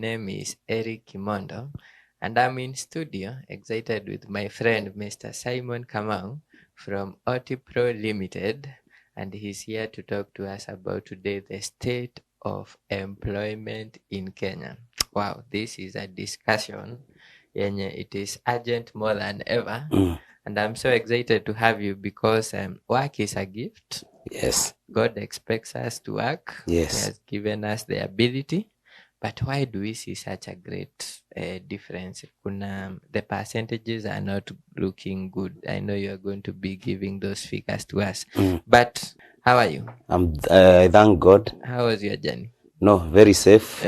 name is Eric Kimondo, and I'm in studio, excited with my friend Mr. Simon Kamau from Otipro Limited, and he's here to talk to us about today the state of employment in Kenya. Wow, this is a discussion, and it is urgent more than ever. And I'm so excited to have you because work is a gift. Yes. God expects us to work. Yes. He has given us the ability. But why do we see such a great difference? The percentages are not looking good. I know you are going to be giving those figures to us. But how are you? I thank God. How was your journey? No, very safe,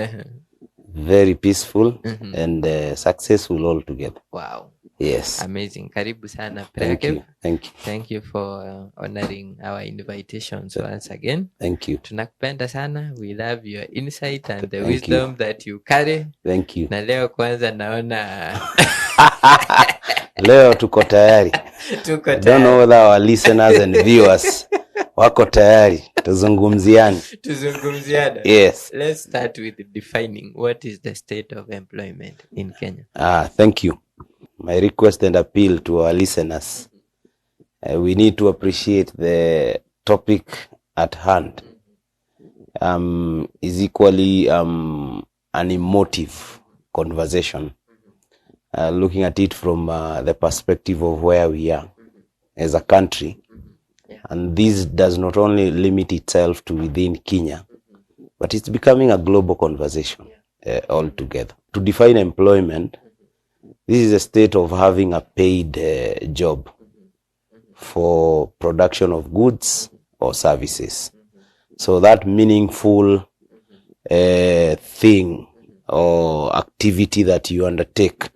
very peaceful, and successful altogether. Wow. Yes. Amazing. Karibu sana. Thank you. Thank you. Thank you for honoring our invitations once again. Thank you. Tunakupenda sana. We love your insight and the wisdom that you carry. Thank you. Na leo kwanza naona leo tuko tayari. Tuko I don't know whether our listeners and viewers wako tayari. Tuzungumziane. Yes. Let's start with defining what is the state of employment in Kenya. Thank you. My request and appeal to our listeners, we need to appreciate the topic at hand. Is equally an emotive conversation, looking at it from the perspective of where we are as a country. And this does not only limit itself to within Kenya, but it's becoming a global conversation altogether. To define employment, this is a state of having a paid job for production of goods or services. So that meaningful thing or activity that you undertake,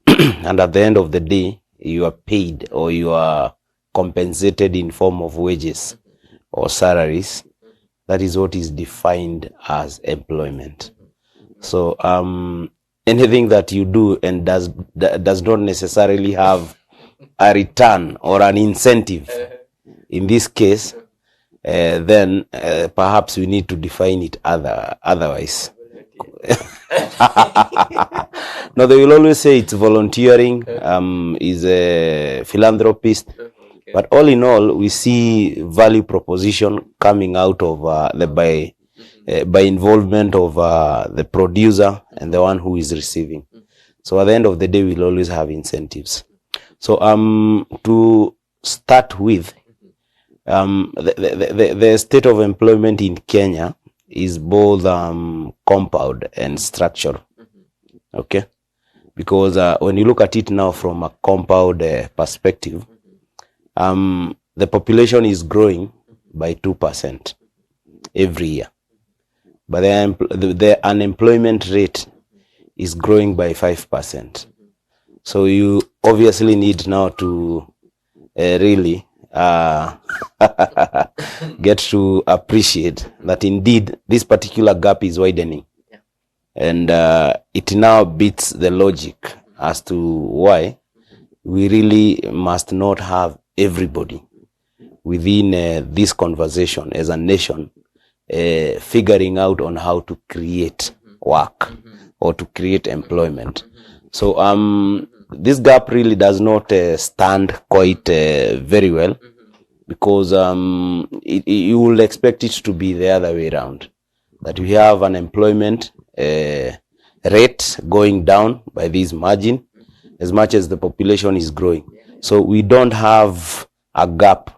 and at the end of the day, you are paid or you are compensated in form of wages or salaries. That is what is defined as employment. So anything that you do and does not necessarily have a return or an incentive, in this case, then perhaps we need to define it otherwise. No, they will always say it's volunteering, is a philanthropist. But all in all, we see value proposition coming out of by involvement of the producer and the one who is receiving. So at the end of the day, we'll always have incentives. So to start with, the state of employment in Kenya is both compound and structural. Okay? Because when you look at it now from a compound perspective, the population is growing by 2% every year. But the unemployment rate is growing by 5%. So you obviously need now to really get to appreciate that indeed this particular gap is widening. And it now beats the logic as to why we really must not have everybody within this conversation as a nation figuring out on how to create work or to create employment. So this gap really does not stand quite very well, because you will expect it to be the other way around, that we have an employment rate going down by this margin as much as the population is growing. So we don't have a gap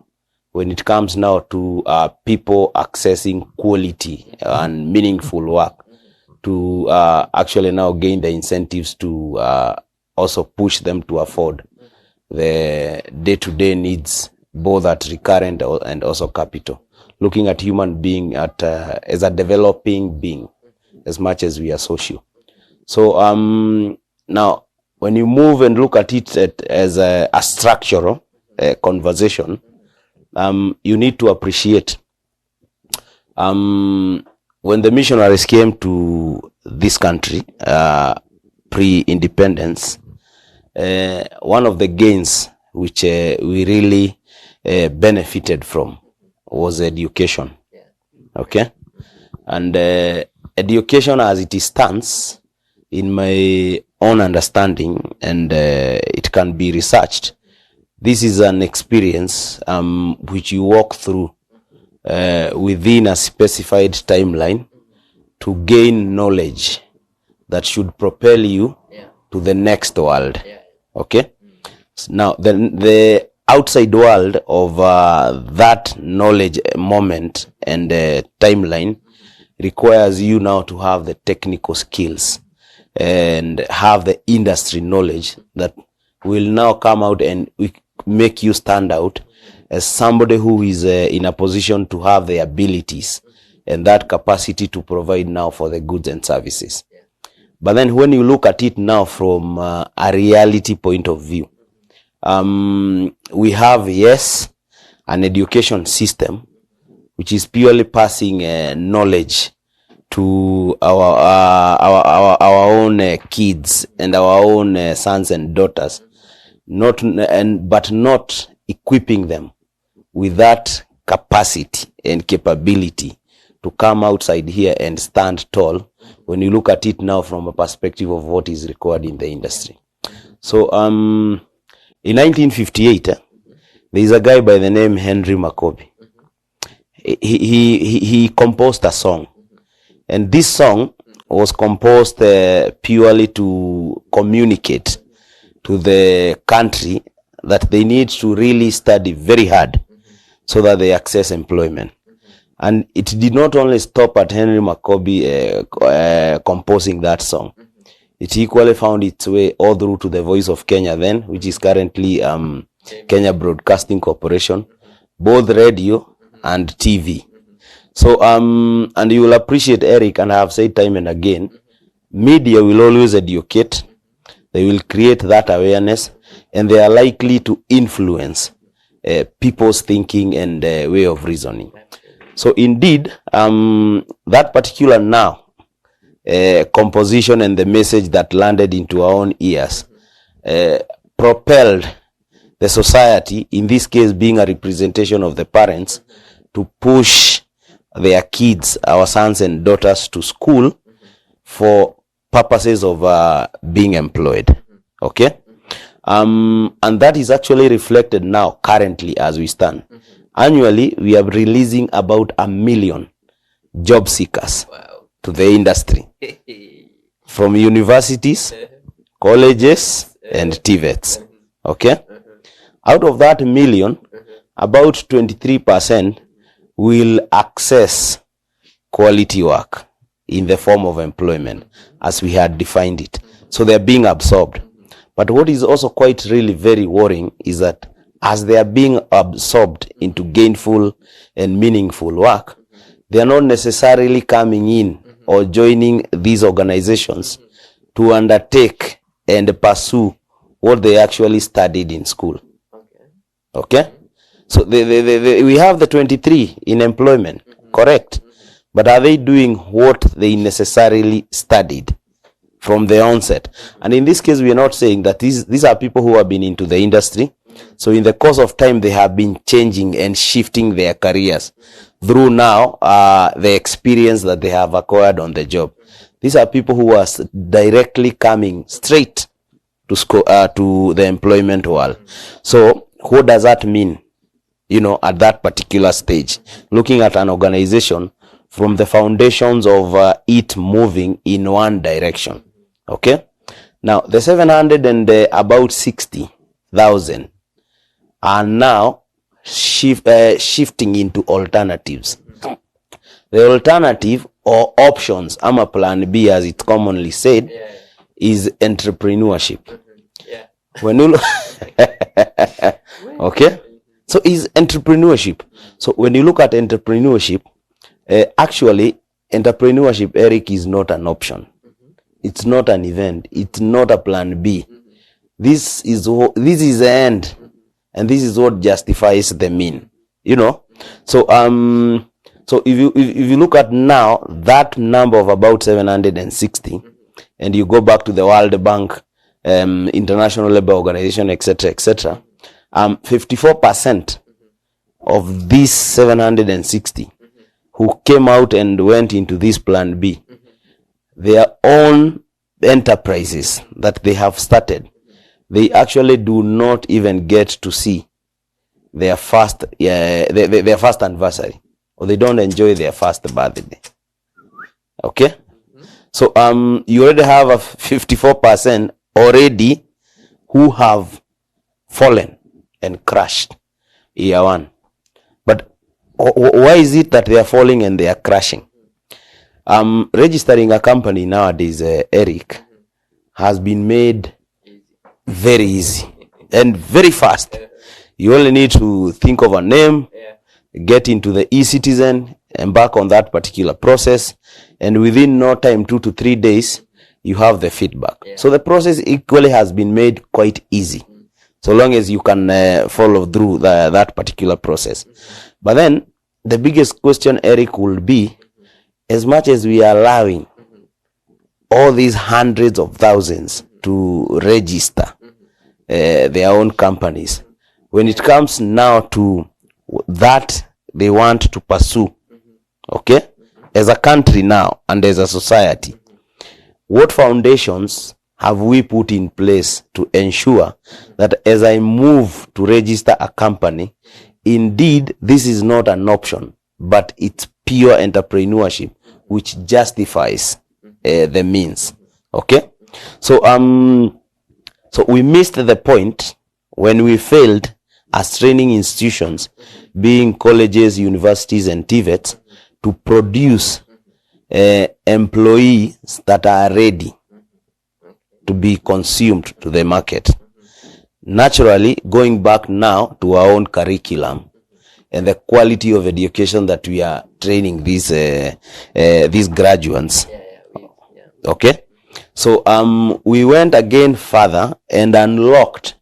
when it comes now to people accessing quality and meaningful work to actually now gain the incentives to also push them to afford the day-to-day needs, both at recurrent and also capital. Looking at human being as a developing being as much as we are social. So now when you move and look at it as a structural conversation, you need to appreciate when the missionaries came to this country pre-independence, one of the gains which we really benefited from was education. Okay? And education as it stands in my own understanding, and it can be researched, this is an experience which you walk through within a specified timeline to gain knowledge that should propel you to the next world. Okay? Now, the outside world of that knowledge moment and timeline requires you now to have the technical skills and have the industry knowledge that will now come out and make you stand out as somebody who is in a position to have the abilities and that capacity to provide now for the goods and services. But then when you look at it now from a reality point of view, we have, yes, an education system which is purely passing knowledge to our own kids and our own sons and daughters, but not equipping them with that capacity and capability to come outside here and stand tall when you look at it now from a perspective of what is required in the industry. So in 1958, there is a guy by the name Henry Makobi. He composed a song, and this song was composed purely to communicate to the country that they need to really study very hard so that they access employment. And it did not only stop at Henry Makobi composing that song. It equally found its way all through to the Voice of Kenya then, which is currently Kenya Broadcasting Corporation, both radio and TV. So, and you will appreciate, Eric, and I have said time and again, media will always educate, they will create that awareness, and they are likely to influence people's thinking and way of reasoning. So indeed, that particular now composition and the message that landed into our own ears propelled the society, in this case being a representation of the parents, to push their kids, our sons and daughters, to school for purposes of being employed. Okay? And that is actually reflected now currently as we stand. Annually, we are releasing about 1 million job seekers to the industry from universities, colleges, and TVETs. Okay? Out of that 1 million, about 23% will access quality work in the form of employment as we had defined it. So they're being absorbed. But what is also quite really very worrying is that as they are being absorbed into gainful and meaningful work, they are not necessarily coming in or joining these organizations to undertake and pursue what they actually studied in school. Okay? So we have the 23 in employment, correct? But are they doing what they necessarily studied from the onset? And in this case, we are not saying that these are people who have been into the industry. So in the course of time, they have been changing and shifting their careers through now the experience that they have acquired on the job. These are people who are directly coming straight to the employment world. So what does that mean, at that particular stage? Looking at an organization from the foundations of it moving in one direction. Okay? Now, the 700 and about 60,000 are now shifting into alternatives. The alternative or options, a plan B as it's commonly said, is entrepreneurship. When you look okay? So is entrepreneurship. So when you look at entrepreneurship, actually, entrepreneurship, Eric, is not an option. It's not an event. It's not a plan B. This is the end, and this is what justifies the mean. So so if you look at now that number of about 760, and you go back to the World Bank, International Labour Organization, etc., 54% of these 760 who came out and went into this plan B, their own enterprises that they have started, they actually do not even get to see their first anniversary, or they don't enjoy their first birthday. Okay? So you already have a 54% already who have fallen and crashed year one. But why is it that they are falling and they are crashing? Registering a company nowadays, Eric, has been made very easy and very fast. You only need to think of a name, get into the e-citizen, embark on that particular process, and within no time, 2 to 3 days, you have the feedback. So the process equally has been made quite easy, so long as you can follow through that particular process. But then the biggest question, Eric, will be, as much as we are allowing all these hundreds of thousands to register their own companies, when it comes now to that they want to pursue, okay, as a country now and as a society, what foundations have we put in place to ensure that as I move to register a company, indeed this is not an option, but it's pure entrepreneurship which justifies the means? Okay, so we missed the point when we failed as training institutions, being colleges, universities, and TVETs, to produce employees that are ready to be consumed to the market. Naturally, going back now to our own curriculum and the quality of education that we are training these graduates. Okay, so we went again further and unlocked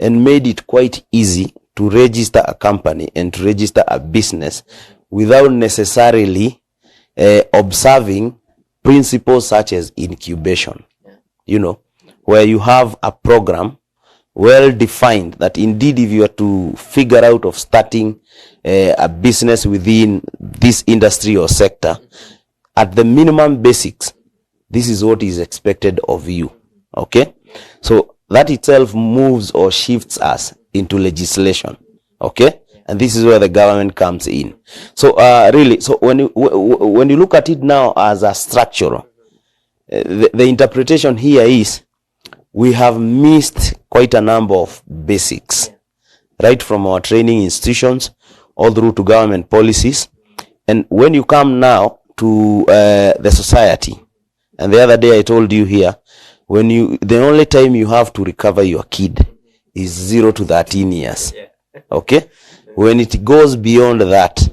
and made it quite easy to register a company and to register a business without necessarily observing principles such as incubation, where you have a program well defined that indeed if you are to figure out of starting a business within this industry or sector, at the minimum basics, this is what is expected of you. Okay, so that itself moves or shifts us into legislation. Okay, and this is where the government comes in. So really, so when you look at it now as a structural, the interpretation here is we have missed quite a number of basics, right from our training institutions all through to government policies. And when you come now to the society, and the other day I told you here, the only time you have to recover your kid is 0 to 13 years. Okay, when it goes beyond that,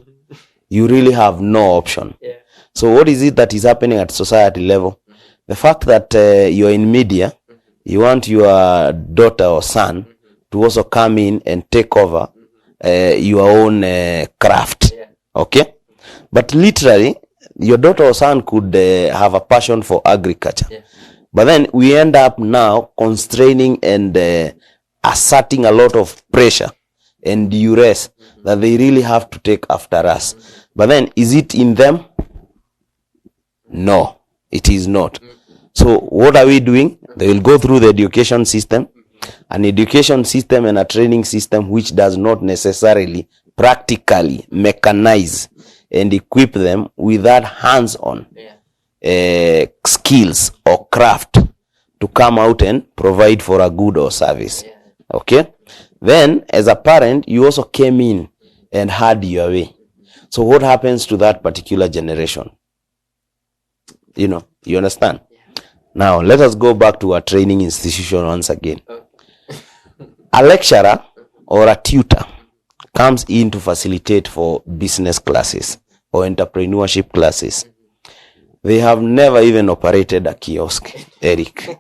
you really have no option. So what is it that is happening at society level? The fact that you're in media, you want your daughter or son to also come in and take over your own craft. Okay, but literally your daughter or son could have a passion for agriculture, but then we end up now constraining and asserting a lot of pressure and duress that they really have to take after us. But then, is it in them? No, it is not. So what are we doing? They will go through the education system, an education system and a training system which does not necessarily practically mechanize and equip them with that hands-on skills or craft to come out and provide for a good or service. Okay, then as a parent, you also came in and had your way. So what happens to that particular generation? You understand? Now let us go back to our training institution once again. A lecturer or a tutor comes in to facilitate for business classes or entrepreneurship classes. They have never even operated a kiosk, Eric.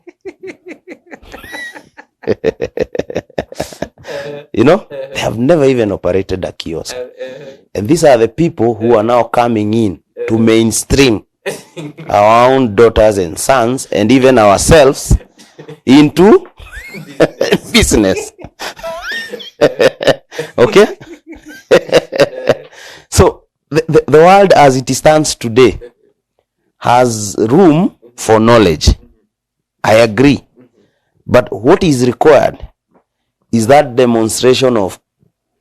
They have never even operated a kiosk. And these are the people who are now coming in to mainstream our own daughters and sons and even ourselves into business. Okay? So the world as it stands today has room for knowledge. I agree. But what is required is that demonstration of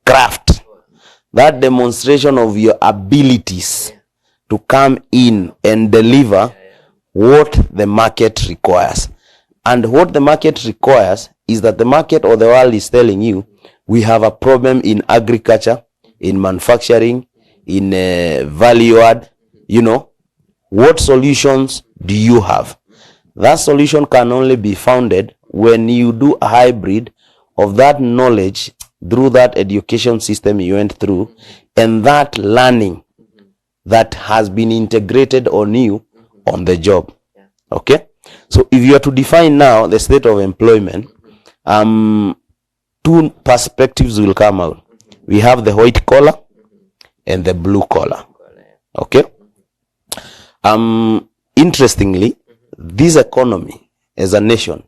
craft, that demonstration of your abilities to come in and deliver what the market requires. And what the market requires is that the market or the world is telling you, we have a problem in agriculture, in manufacturing, in value add. What solutions do you have? That solution can only be founded when you do a hybrid of that knowledge through that education system you went through, and that learning that has been integrated on you on the job. Okay? So if you are to define now the state of employment, two perspectives will come out. We have the white collar and the blue collar. Okay? Interestingly, this economy as a nation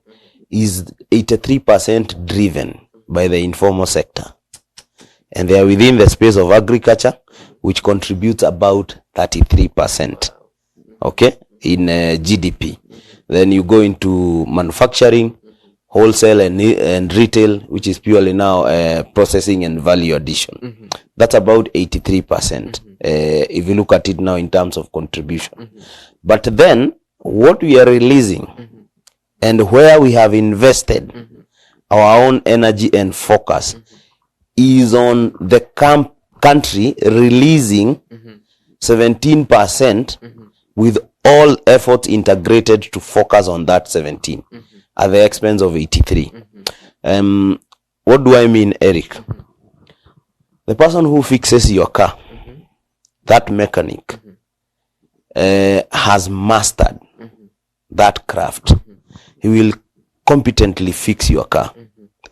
is 83% driven by the informal sector. And they are within the space of agriculture, which contributes about 33%. Okay? In GDP. Then you go into manufacturing, wholesale and retail, which is purely now processing and value addition. That's about 83%. If you look at it now in terms of contribution. But then what we are releasing and where we have invested our own energy and focus is on the country releasing 17% with all efforts integrated to focus on that 17 at the expense of 83. What do I mean, Eric? The person who fixes your car, that mechanic, has mastered that craft. He will competently fix your car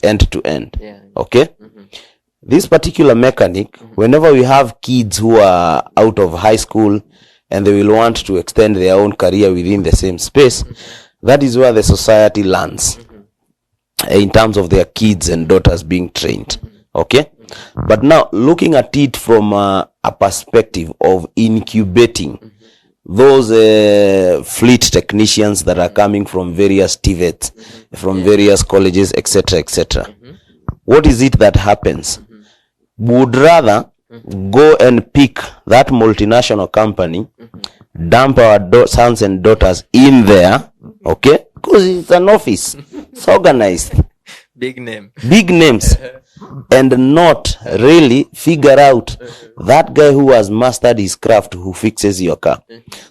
end to end. Okay? This particular mechanic, whenever we have kids who are out of high school and they will want to extend their own career within the same space, that is where the society lands in terms of their kids and daughters being trained. Okay? But now, looking at it from a perspective of incubating those fleet technicians that are coming from various TVETs, from various colleges, etc., etc. What is it that happens? Would rather go and pick that multinational company, dump our sons and daughters in there, okay? Because it's an office, it's organized. Big names. And not really figure out that guy who has mastered his craft, who fixes your car.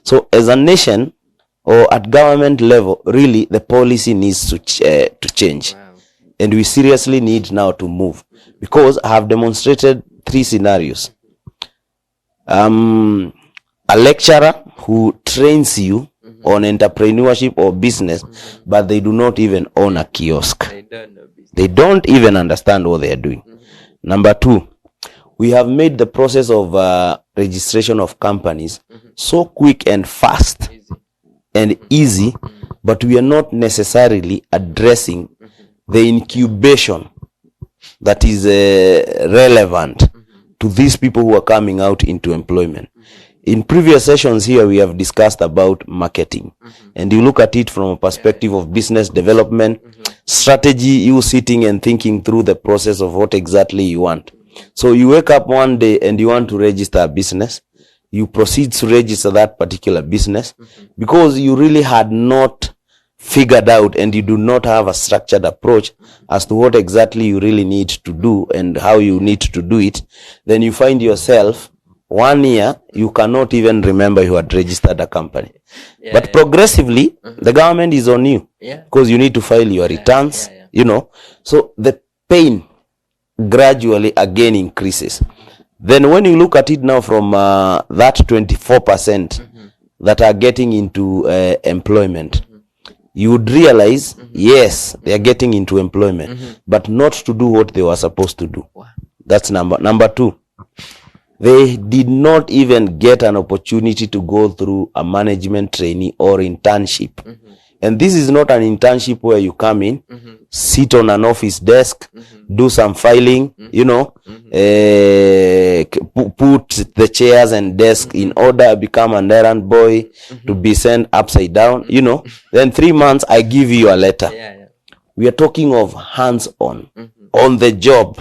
So as a nation or at government level, really the policy needs to change. And we seriously need now to move, because I have demonstrated 3 scenarios. A lecturer who trains you on entrepreneurship or business, but they do not even own a kiosk. They don't even understand what they are doing. Number 2, we have made the process of registration of companies so quick and fast and easy, but we are not necessarily addressing the incubation that is relevant to these people who are coming out into employment. In previous sessions here, we have discussed about marketing, and you look at it from a perspective of business development, strategy, you sitting and thinking through the process of what exactly you want. So you wake up one day and you want to register a business. You proceed to register that particular business because you really had not figured out and you do not have a structured approach as to what exactly you really need to do and how you need to do it. Then you find yourself 1 year, you cannot even remember you had registered a company. But progressively, the government is on you because you need to file your returns, you know. So the pain gradually again increases. Then when you look at it now from that 24% that are getting into employment, you would realize, yes, they are getting into employment, but not to do what they were supposed to do. That's number 2. They did not even get an opportunity to go through a management trainee or internship And this is not an internship where you come in, sit on an office desk, do some filing, you know, put the chairs and desk in order, become an errand boy to be sent upside down, you know. Then 3 months, I give you a letter. We are talking of hands-on, on the job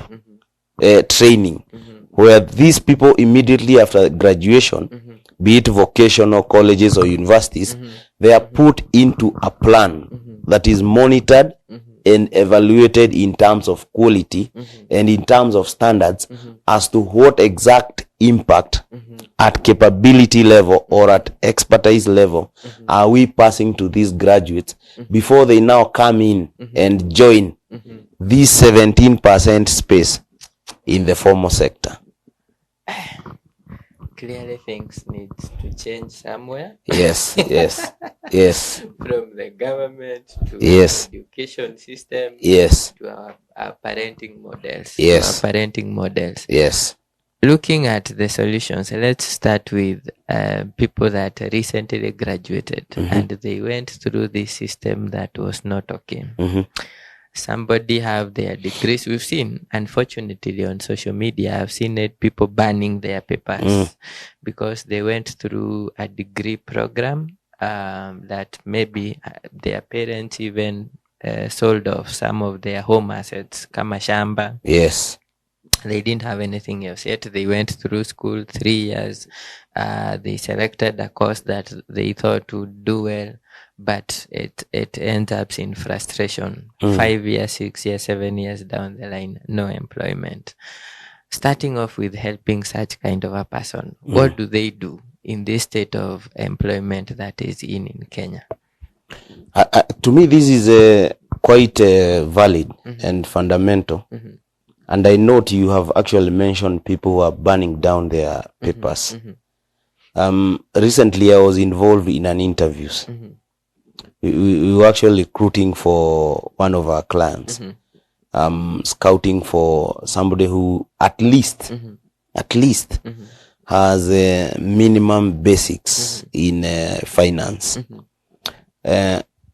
training, where these people immediately after graduation, be it vocational colleges or universities, they are put into a plan that is monitored and evaluated in terms of quality and in terms of standards as to what exact impact at capability level or at expertise level are we passing to these graduates before they now come in and join this 17% space in the formal sector. Clearly things need to change somewhere. Yes. From the government to yes. the education system. Yes. To our parenting models. Yes. Our parenting models. Yes. Looking at the solutions, let's start with people that recently graduated and they went through this system that was not okay. Somebody have their degrees. We've seen, unfortunately, on social media, I've seen it, people banning their papers because they went through a degree program that maybe their parents even sold off some of their home assets, kama shamba. Yes. They didn't have anything else yet. They went through school 3 years. They selected a course that they thought would do well, but it ends up in frustration. 5 years, 6 years, 7 years down the line, no employment. Starting off with helping such kind of a person, what do they do in this state of employment that is in Kenya? To me, this is quite valid and fundamental. And I note you have actually mentioned people who are burning down their papers. Recently, I was involved in an interviews. We were actually recruiting for one of our clients, scouting for somebody who at least has minimum basics in finance.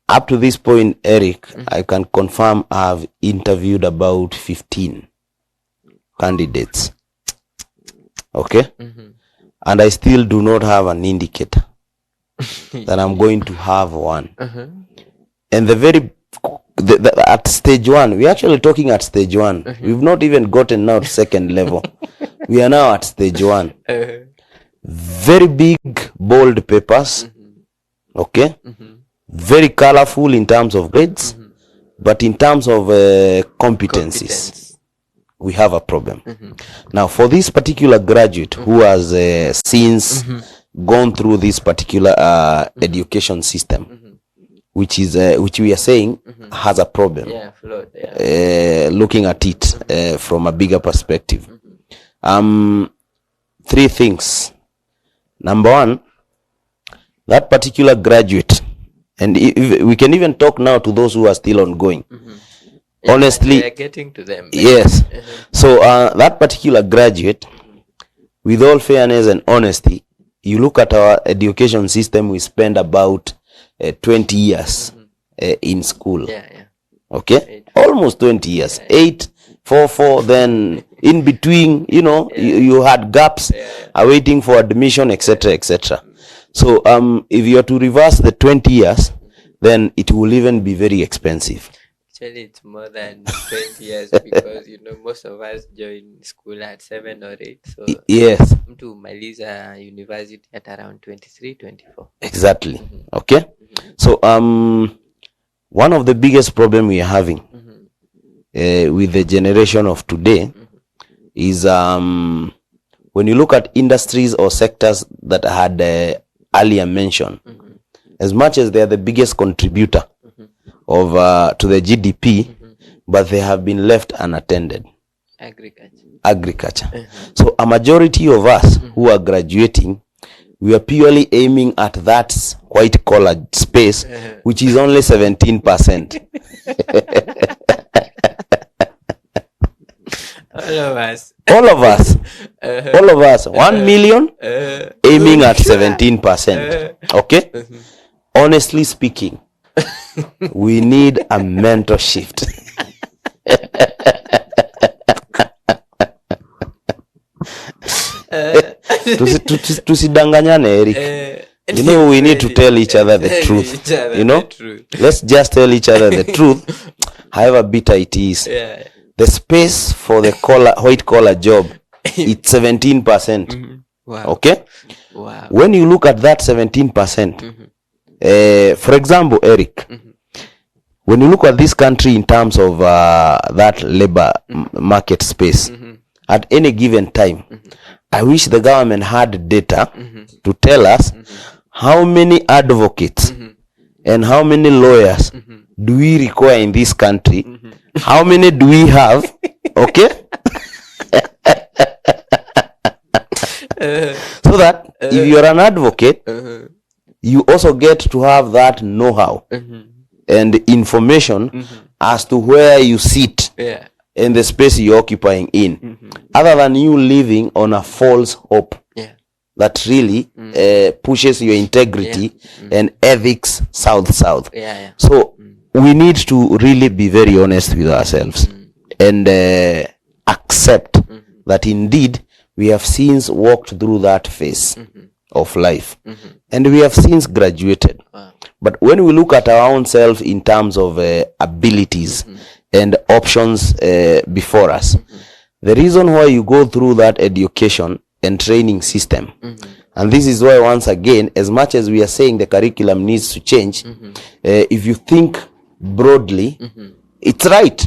Up to this point, Eric, I can confirm I have interviewed about 15 candidates. Okay? And I still do not have an indicator that I'm going to have one. And at stage one, we're actually talking at stage one. We've not even gotten now to second level. We are now at stage one. Very big, bold papers. Okay? Very colorful in terms of grades. But in terms of competencies, we have a problem. Now, for this particular graduate who has since gone through this particular education system, which we are saying has a problem, looking at it from a bigger perspective. 3 things. Number one, that particular graduate, and we can even talk now to those who are still ongoing. Honestly, we are getting to them. Yes. So that particular graduate, with all fairness and honesty, you look at our education system, we spend about 20 years in school. Okay? Almost 20 years. 8, 4, 4, then in between, you know, you had gaps awaiting for admission, etc., etc. So if you are to reverse the 20 years, then it will even be very expensive. Actually, it's more than 20 years because, you know, most of us join school at 7 or 8. So, yes. To Maliza University at around 23, 24. Exactly. Okay. So, one of the biggest problem we are having with the generation of today is when you look at industries or sectors that I had earlier mentioned, as much as they are the biggest contributor of to the GDP, but they have been left unattended. Agriculture. So a majority of us who are graduating, we are purely aiming at that white collar space, which is only 17%. All of us, 1 million aiming at 17%. Okay? Honestly speaking, We need a mental shift. Tusidanganyane, Eric. You know, we need to tell each other the truth. You know, let's just tell each other the truth, however bitter it is. Yeah. The space for the white collar job, it's 17%. Wow. Okay? Wow. When you look at that 17%, for example, Eric, when you look at this country in terms of that labor market space, at any given time, I wish the government had data to tell us how many advocates and how many lawyers do we require in this country. How many do we have? Okay? So that if you're an advocate, you also get to have that know-how and information as to where you sit in the space you're occupying in, other than you living on a false hope that really pushes your integrity and ethics south. So we need to really be very honest with ourselves and accept that indeed we have since walked through that phase of life and we have since graduated. But when we look at our own self in terms of abilities and options before us, the reason why you go through that education and training system, and this is why once again, as much as we are saying the curriculum needs to change, if you think broadly, it's right,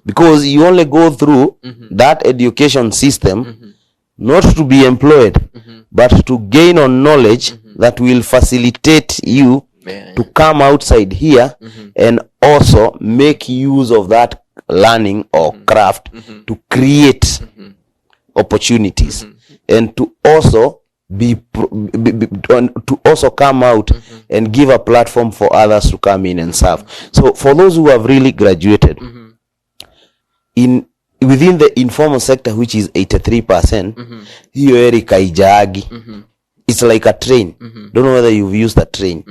because you only go through that education system not to be employed, but to gain on knowledge that will facilitate you to come outside here and also make use of that learning or craft to create opportunities and to also to also come out and give a platform for others to come in and serve. So for those who have really graduated within the informal sector, which is 83%, hiyo Eric haijagi. It's like a train. Don't know whether you've used a train.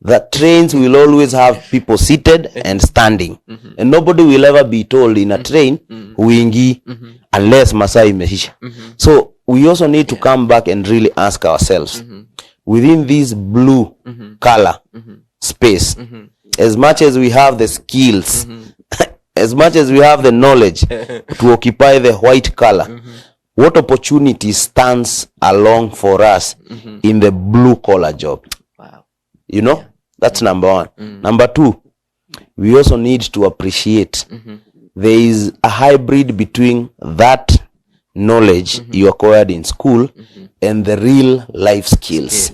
The trains will always have people seated and standing, and nobody will ever be told in a train uingi unless masaa imeisha. So we also need to come back and really ask ourselves, within this blue color space, as much as we have the skills, as much as we have the knowledge to occupy the white color, what opportunity stands along for us in the blue collar job? Wow. You know, that's number one. Number two, we also need to appreciate there is a hybrid between that knowledge you acquired in school and the real life skills.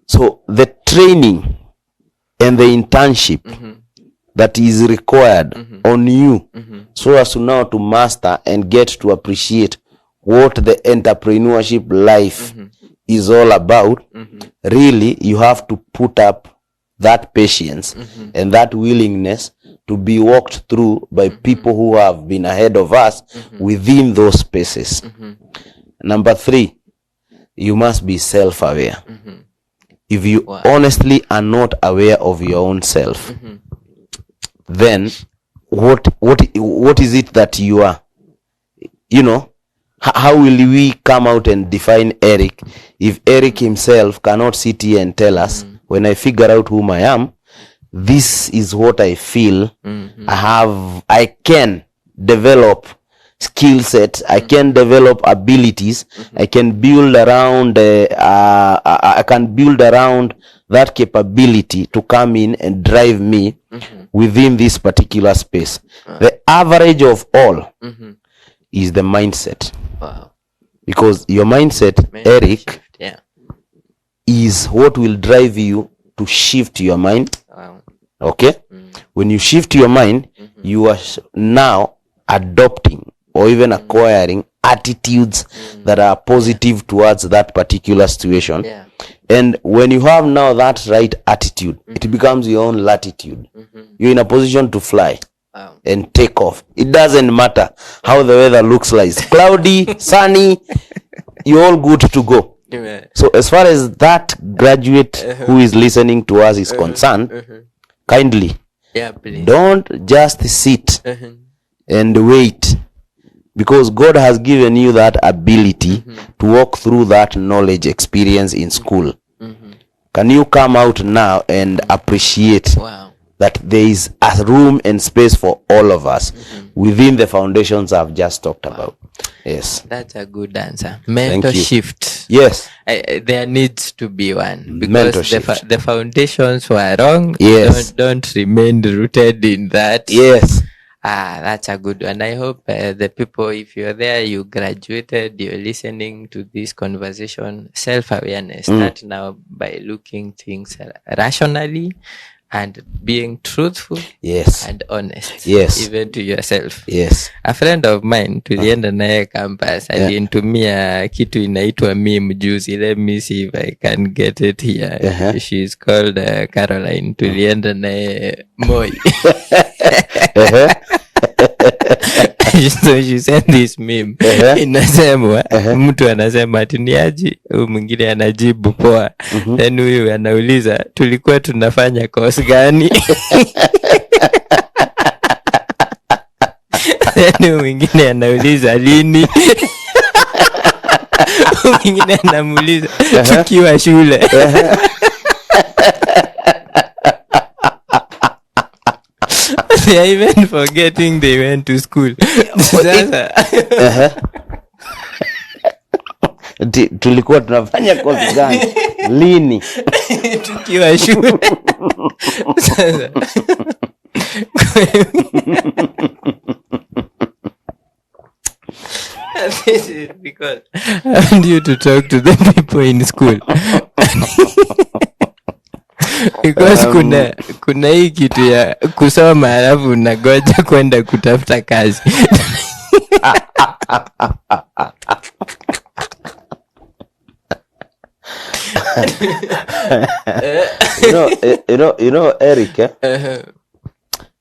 So the training and the internship that is required on you so as to now to master and get to appreciate what the entrepreneurship life is all about, really you have to put up that patience and that willingness to be walked through by people who have been ahead of us within those spaces. Number three, you must be self-aware. If you honestly are not aware of your own self, then what is it that you are? You know, how will we come out and define Eric if Eric himself cannot sit here and tell us, when I figure out whom I am, this is what I feel I can develop skill set, I can develop abilities, I can build around I can build around that capability to come in and drive me within this particular space. The average of all is the mindset. Wow. Because your mindset, Eric, is what will drive you to shift your mind. Wow. Okay? When you shift your mind, you are now adopting or even acquiring attitudes that are positive towards that particular situation. And when you have now that right attitude, it becomes your own latitude. You're in a position to fly and take off. It doesn't matter how the weather looks like. It's cloudy, sunny, you're all good to go. Yeah. So as far as that graduate who is listening to us is concerned, kindly, please. don't just sit and wait, because God has given you that ability to walk through that knowledge experience in school. Can you come out now and appreciate that there is a room and space for all of us within the foundations I've just talked about? Yes. That's a good answer. Mental shift. Yes. There needs to be one, because the foundations were wrong. Yes. Don't remain rooted in that. Yes. That's a good one. I hope the people, if you're there, you graduated, you're listening to this conversation, self-awareness. Start now by looking things rationally and being truthful, and honest, even to yourself. A friend of mine, tulienda naye campus, alinitumia kitu inaitwa meme juzi. Let me see if I can get it here. She's called Caroline. Tulienda naye Moi. So she sent this meme. Inasema mtu anasema ati ni aje, mwingine anajibu poa. Then huyu anauliza tulikuwa tunafanya course gani? Then mwingine anauliza lini? Mwingine anamuuliza tukiwa shule. They are even forgetting they went to school. Tulikuwa tunafanya course gani? Lini? Tukiwa shule. Sasa. This is because I want you to talk to the people in school. Because kuna hii kitu ya kusoma alafu unagoja kwenda kutafuta kazi. you know Eric,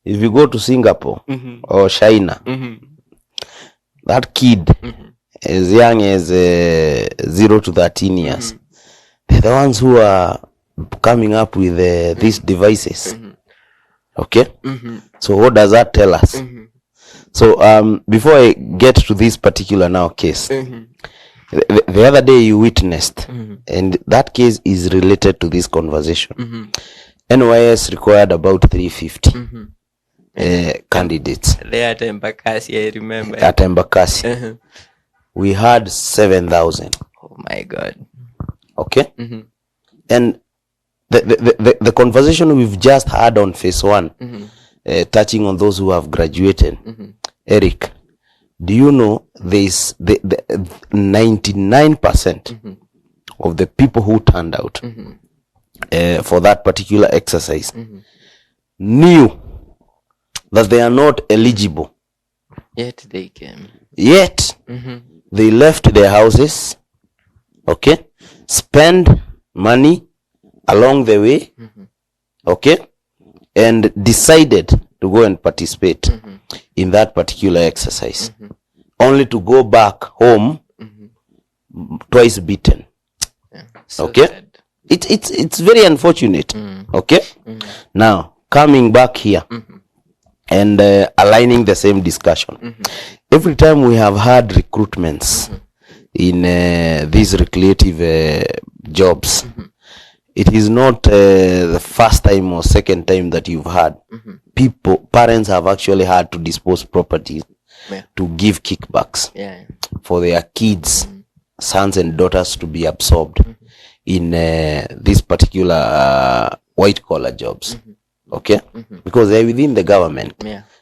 if you go to Singapore or China, that kid as young as 0 to 13 years, they're the ones who are coming up with these devices. Okay? So what does that tell us? So before I get to this particular now case, the other day you witnessed, and that case is related to this conversation. NYS required about 350 candidates. They at Embakasi, I remember. At Embakasi. We had 7,000. Oh my God. Okay? And the conversation we've just had on phase 1, touching on those who have graduated, Eric, do you know there is the 99% of the people who turned out for that particular exercise knew that they are not eligible. Yet they came. Yet they left their houses, okay, spend money along the way, okay, and decided to go and participate in that particular exercise, only to go back home twice beaten. So okay, sad. It's very unfortunate. Okay, now coming back here and aligning the same discussion. Every time we have had recruitments in these recreative jobs, it is not the first time or second time that you've had parents have actually had to dispose properties to give kickbacks for their kids, sons and daughters to be absorbed in these particular white collar jobs. Okay, because they're within the government.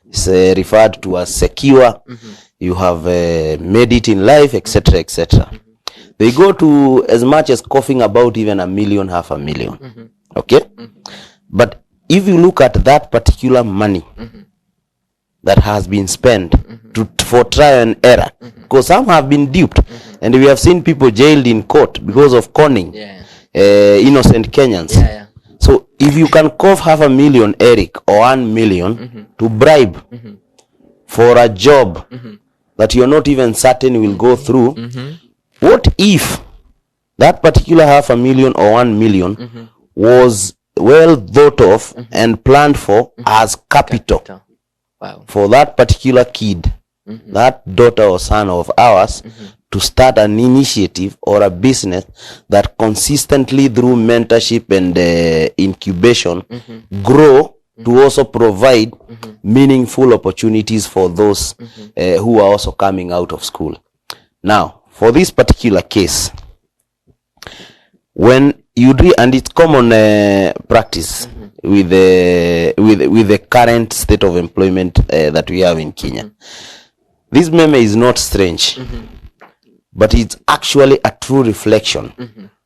It's referred to as secure. You have made it in life, etc., etc. They go to as much as coughing about even $1 million, $500,000. Okay, but if you look at that particular money that has been spent for trial and error, because some have been duped, and we have seen people jailed in court because of conning innocent Kenyans. So if you can cough $500,000, Eric, or 1 million to bribe for a job that you're not even certain will go through, what if that particular 500,000 or 1 million was well thought of and planned for as capital. Wow. For that particular kid, that daughter or son of ours, to start an initiative or a business that consistently through mentorship and incubation grow to also provide meaningful opportunities for those who are also coming out of school. Now, for this particular case, when you and it's common practice with the current state of employment that we have in Kenya. This meme is not strange, but it's actually a true reflection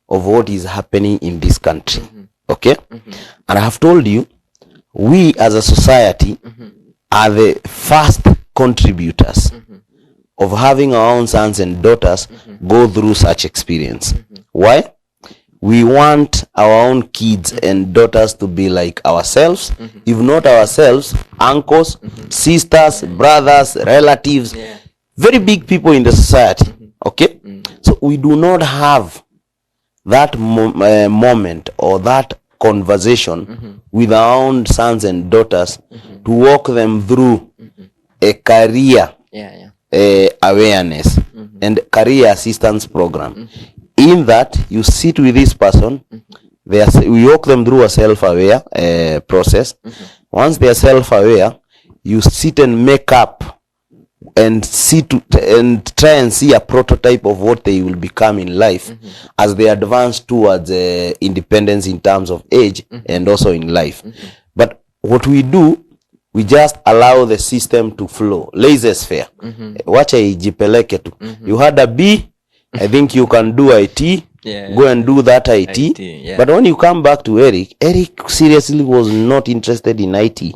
of what is happening in this country. Okay? And I have told you, we as a society are the first contributors of having our own sons and daughters go through such experience. Why? We want our own kids and daughters to be like ourselves, if not ourselves, uncles, sisters, brothers, relatives, very big people in the society. Okay? So we do not have that moment or that conversation with our own sons and daughters to walk them through a career awareness and career assistance program. In that, you sit with this person, we walk them through a self-aware process. Once they are self-aware, you sit and make up and try and see a prototype of what they will become in life as they advance towards independence in terms of age and also in life. But what we do, we just allow the system to flow. Laissez-faire. Wacha ijipeleke tu. You had a B, I think you can do IT. Go and do that IT. But when you come back to Eric seriously was not interested in IT.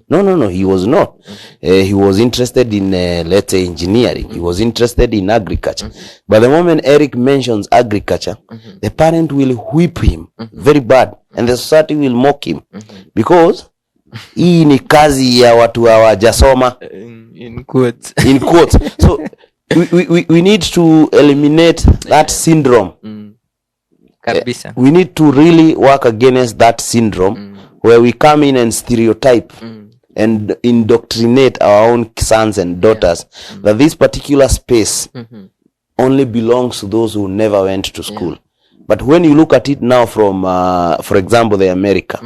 No, he was not. He was interested in, let's say, engineering. He was interested in agriculture. But the moment Eric mentions agriculture, the parent will whip him very bad. And the society will mock him. Because hii ni kazi ya watu hawajasoma. In quotes. In quotes. So, we need to eliminate that syndrome. We need to really work against that syndrome where we come in and stereotype and indoctrinate our own sons and daughters that this particular space only belongs to those who never went to school. But when you look at it now from, for example, the America,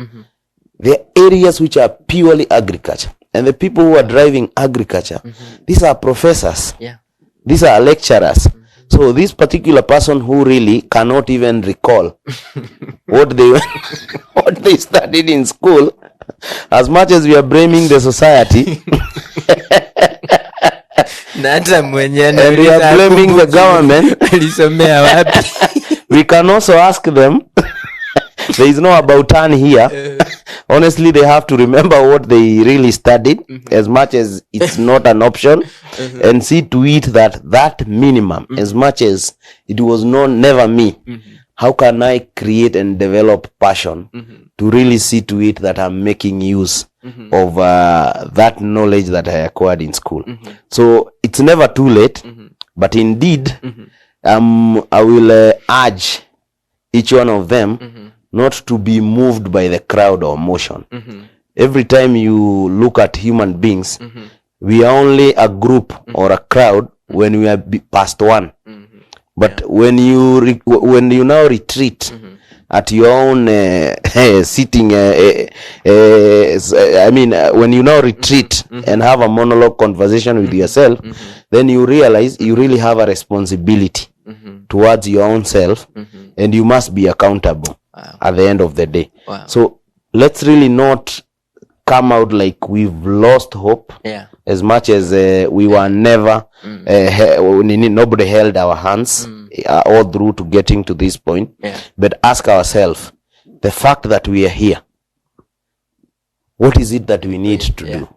there are areas which are purely agriculture. And the people who are driving agriculture, these are professors. These are lecturers. So this particular person who really cannot even recall what they studied in school, as much as we are blaming the society, and we are blaming the government, we can also ask them, there is no about turn here. Honestly, they have to remember what they really studied, as much as it's not an option, and see to it that minimum, as much as it was never me. How can I create and develop passion to really see to it that I'm making use of that knowledge that I acquired in school? So it's never too late, but indeed, I will urge each one of them not to be moved by the crowd or motion. Every time you look at human beings, we are only a group or a crowd when we are past one. But when you now retreat at your own sitting, when you now retreat and have a monologue conversation with yourself, then you realize you really have a responsibility towards your own self, and you must be accountable at the end of the day. So let's really not come out like we've lost hope, as much as we were never, nobody held our hands all through to getting to this point. But ask ourselves, the fact that we are here, what is it that we need to do?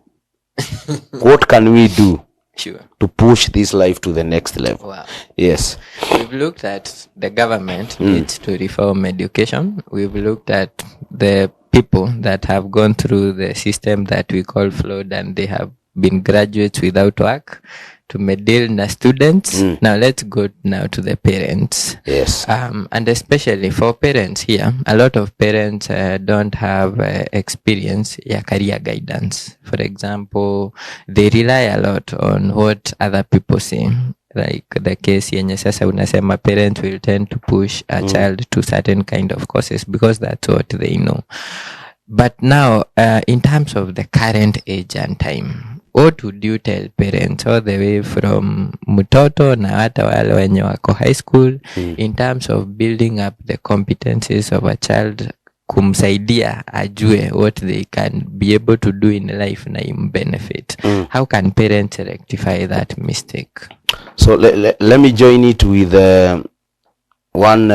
What can we do to push this life to the next level? Yes. We've looked at the government needs to reform education. We've looked at the people that have gone through the system that we call flawed, and they have been graduates without work, tumedeal na students. Now let's go now to the parents. Yes. And especially for parents here, a lot of parents don't have experience career guidance. For example, they rely a lot on what other people say. Like the case yenye sasa unasema, parents will tend to push a child to certain kind of courses because that's what they know. But now, in terms of the current age and time, what would you tell parents all the way from mtoto na hata wale wenye wako high school in terms of building up the competencies of a child, kumsaidia ajue what they can be able to do in life na benefit? How can parents rectify that mistake? So let me join it with one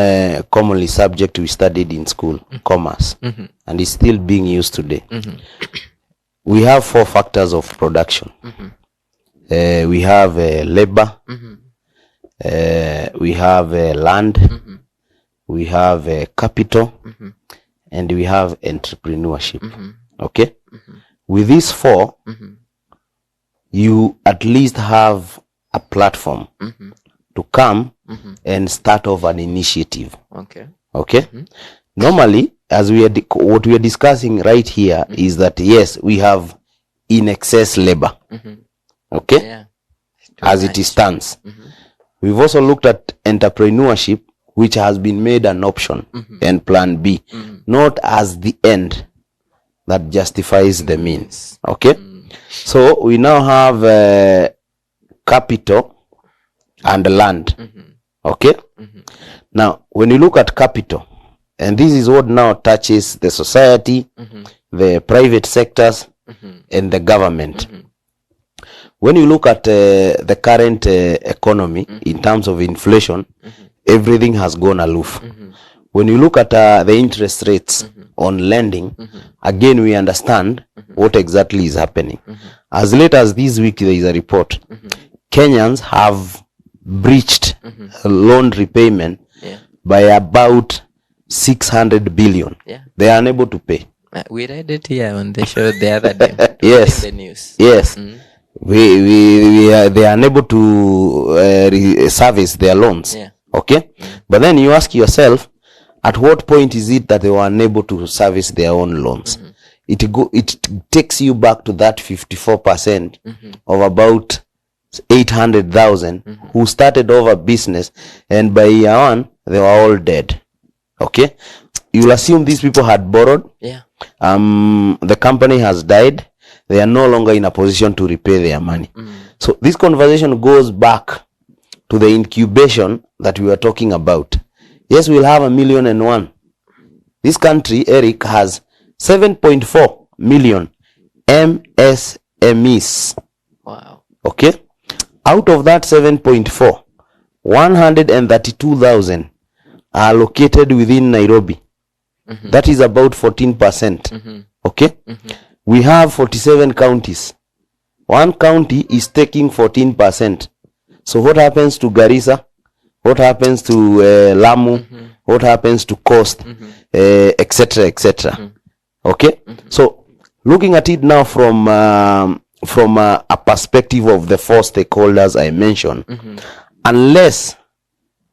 commonly subject we studied in school, commerce, and is still being used today. We have 4 factors of production. We have labor, we have land, we have capital, and we have entrepreneurship. Okay? With these 4, you at least have a platform to come and start off an initiative. Okay. Normally, as what we are discussing right here is that yes, we have in excess labor. Okay, as it stands. We've also looked at entrepreneurship, which has been made an option and plan B, not as the end that justifies the means. Okay, so we now have capital and land. Okay, now when you look at capital, and this is what now touches the society, the private sectors, and the government. When you look at the current economy in terms of inflation, everything has gone aloof. When you look at the interest rates on lending, again we understand what exactly is happening. As late as this week, there is a report. Kenyans have breached loan repayment by about 600 billion. They are unable to pay. We read it here on the show the other day. Yes. In the news. Yes. They are unable to service their loans. Okay? But then you ask yourself, at what point is it that they were unable to service their own loans? It takes you back to that 54% of about 800,000 who started over business, and by year 1 they were all dead. Okay, you'll assume these people had borrowed. The company has died. They are no longer in a position to repay their money. So this conversation goes back to the incubation that we were talking about. Yes, we'll have 1,000,001. This country, Eric, has 7.4 million MSMEs. Wow. Okay, out of that 7.4, 132,000 are located within Nairobi. That is about 14%. Okay, we have 47 counties. One county is taking 14%. So what happens to Garissa? What happens to Lamu? What happens to Coast? Etc. Etc. Okay, so looking at it now from a perspective of the 4 stakeholders I mentioned, unless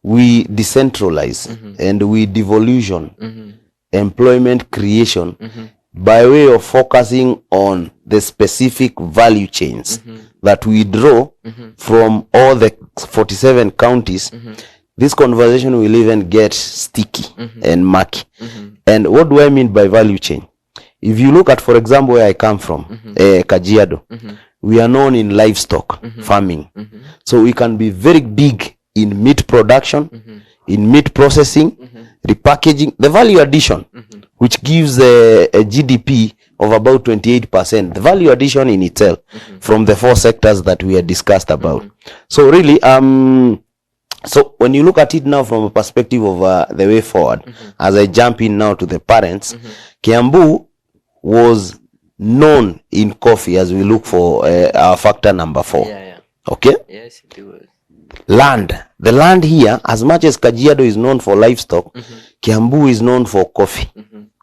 we decentralize and we devolution employment creation by way of focusing on the specific value chains that we draw from all the 47 counties, this conversation will even get sticky and murky. And what do I mean by value chain? If you look at, for example, where I come from, Kajiado, we are known in livestock farming. So we can be very big in meat production, in meat processing, repackaging, the value addition, which gives a GDP of about 28%. The value addition in itself from the 4 sectors that we had discussed about. So really, so when you look at it now from a perspective of the way forward, as I jump in now to the parents, Kiambu was known in coffee as we look for our factor number 4. Okay? Yes, it was. Land. The land here, as much as Kajiado is known for livestock, Kiambu is known for coffee.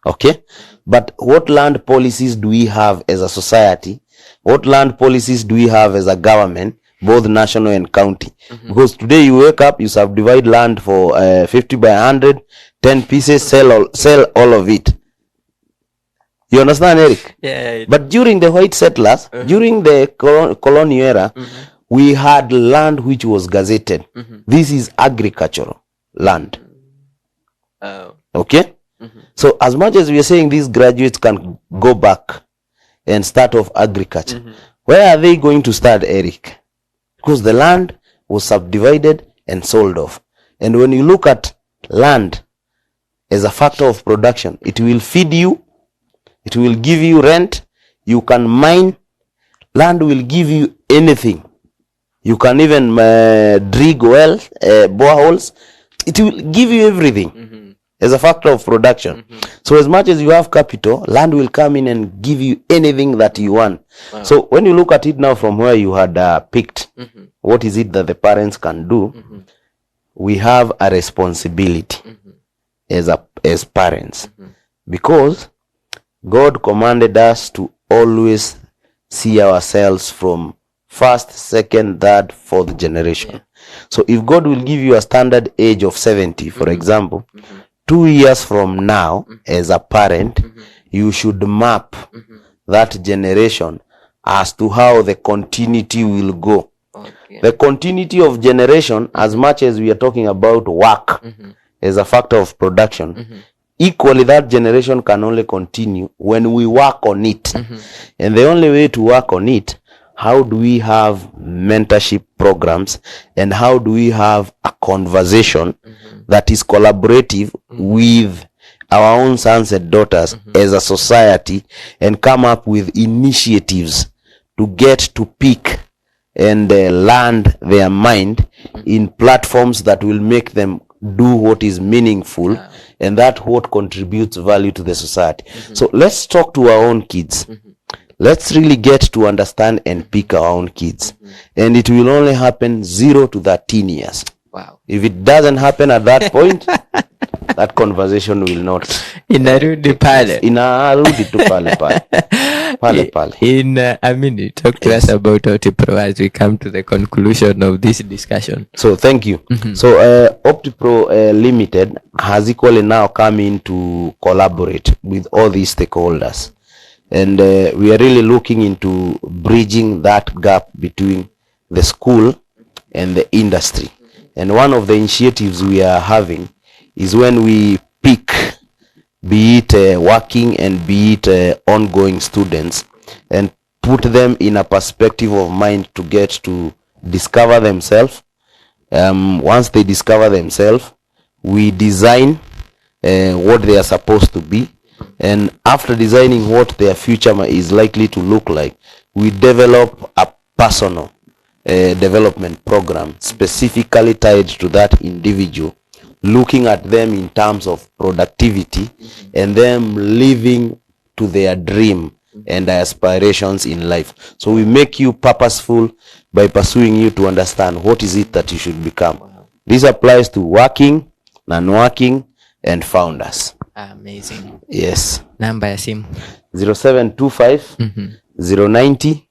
Okay? But what land policies do we have as a society What land policies do we have as a government, both national and county? Because today you wake up, you subdivide land for 50 by 100, 10 pieces, sell all of it. You understand, Eric? Yeah. But during the white settlers, during the colonial era, we had land which was gazetted. This is agricultural land. Okay? So as much as we are saying these graduates can go back and start off agriculture, where are they going to start, Eric? Because the land was subdivided and sold off. And when you look at land as a factor of production, it will feed you, it will give you rent, you can mine, land will give you anything. You can even dig wells, boreholes, it will give you everything as a factor of production. So as much as you have capital, land will come in and give you anything that you want. Wow. So when you look at it now from where you had picked, what is it that the parents can do? We have a responsibility as parents, because God commanded us to always see ourselves from first, second, third, fourth generation. So if God will give you a standard age of 70, for example, 2 years from now, as a parent, you should map that generation as to how the continuity will go. The continuity of generation, as much as we are talking about work as a factor of production, equally that generation can only continue when we work on it. And the only way to work on it, how do we have mentorship programs, and how do we have a conversation that is collaborative with our own sons and daughters as a society, and come up with initiatives to get to pick and land their mind in platforms that will make them do what is meaningful, and that what contributes value to the society. So let's talk to our own kids. Let's really get to understand and pick our own kids. And it will only happen 0 to 13 years. Wow. If it doesn't happen at that point, that conversation will not. Inarudi pale. Inarudi tu pale pale. In a minute, talk to us about OptiPro as we come to the conclusion of this discussion. So thank you. So OptiPro Limited has equally now come in to collaborate with all these stakeholders. And we are really looking into bridging that gap between the school and the industry. And one of the initiatives we are having is when we pick, be it working and be it ongoing students, and put them in a perspective of mind to get to discover themselves. Once they discover themselves, we design what they are supposed to be. And after designing what their future is likely to look like, we develop a personal development program specifically tied to that individual, looking at them in terms of productivity and them living to their dream and their aspirations in life. So we make you purposeful by pursuing you to understand what is it that you should become. This applies to working, non-working, and founders. Amazing. Yes. Namba ya simu 0725 090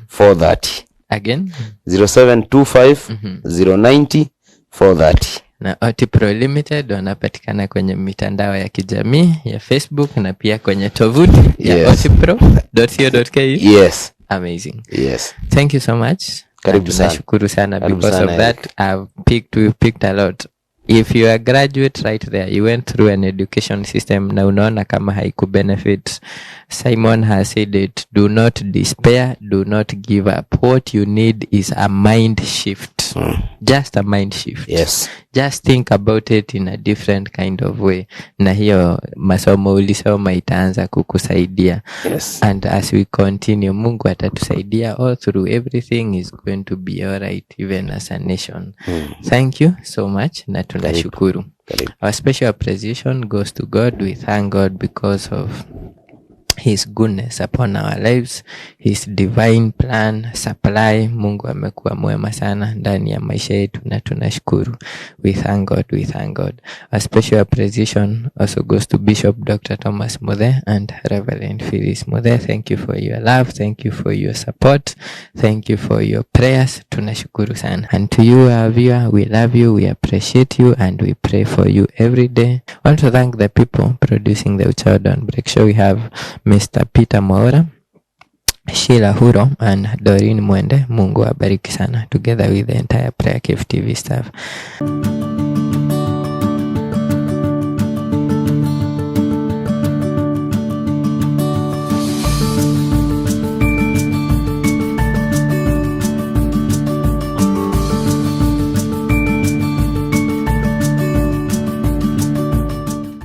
430. Again 0725 090 430. Na OptiPro Limited wanapatikana kwenye mitandao ya kijamii ya Facebook na pia kwenye tovuti ya otipro.co.ke. Yes. Amazing. Yes. Thank you so much. Karibu sana. Nashukuru sana. Karibu Because sana, of that we picked a lot. If you are a graduate right there, you went through an education system na unaona kama haiku benefit, Simon has said it, do not despair, do not give up. What you need is a mind shift. Just a mind shift. Yes. Just think about it in a different kind of way. Na hiyo masomo ulisoma itaanza kukusaidia. Yes. And as we continue, Mungu atatusaidia all through. Everything is going to be all right, even as a nation. Thank you so much. Na tunashukuru. Our special appreciation goes to God. We thank God because of His goodness upon our lives, His divine plan supply. Mungu amekuwa mwema sana ndani ya maisha yetu na tunashukuru. We thank God, we thank God. A special appreciation also goes to Bishop Dr. Thomas Muthe and Reverend Phyllis Muthe. Thank you for your love, thank you for your support, thank you for your prayers. Tunashukuru sana. And to you, our viewer, we love you, we appreciate you, and we pray for you every day. I want to thank the people producing the Uchao Break Show. We have Mr. Peter Maura, Sheila Huro, and Doreen Mwende. Mungu abariki sana, together with the entire Prayer Cave TV staff.